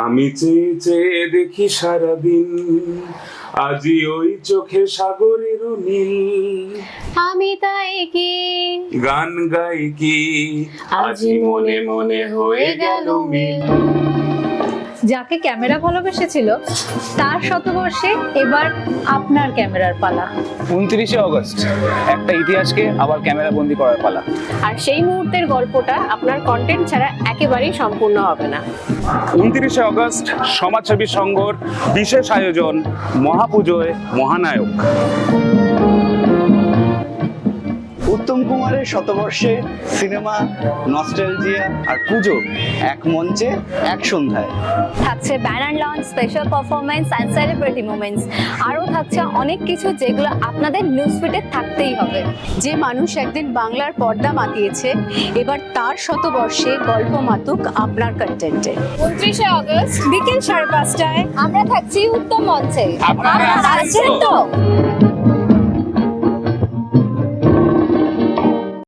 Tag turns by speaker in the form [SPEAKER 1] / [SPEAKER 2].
[SPEAKER 1] আমি চেয়ে চেয়ে দেখি সারাদিন, আজি ওই চোখে সাগরের নীল।
[SPEAKER 2] আমি তাই কি
[SPEAKER 1] গান গাই কি আজি মনে মনে হয়ে গেল মিল।
[SPEAKER 3] যাকে ক্যামেরা ভালোবেসেছিল তার শতবর্ষে এবার আপনার ক্যামেরার পালা।
[SPEAKER 4] 29শে অগস্ট একটা ইতিহাসকে আবার ক্যামেরা বন্দি করার পালা।
[SPEAKER 2] আর সেই মুহূর্তের গল্পটা আপনার কন্টেন্ট ছাড়া একেবারেই সম্পূর্ণ হবে না।
[SPEAKER 1] 29শে অগস্ট সমাজসেবী সংঘর বিশেষ আয়োজন মহাপুজোয় মহানায়ক।
[SPEAKER 5] উত্তম কুমারের শতবর্ষে সিনেমা, নস্টালজিয়া আর পুজো এক মঞ্চে এক সন্ধ্যায়।
[SPEAKER 3] থাকছে banner launch, special performance and celebrity moments. আরও থাকছে অনেক কিছু যেগুলো আপনাদের নিউজ ফিডে থাকতেই হবে।
[SPEAKER 6] যে মানুষ একদিন বাংলার পর্দা মাতিয়েছে, এবার তার শতবর্ষে গল্প মাতুক আপনার কন্টেন্টে।
[SPEAKER 3] 29শে অগস্ট বিকেল 5:30টায় আমরা থাকছি উত্তম মঞ্চে।
[SPEAKER 1] আপনারা
[SPEAKER 3] আসছেন তো?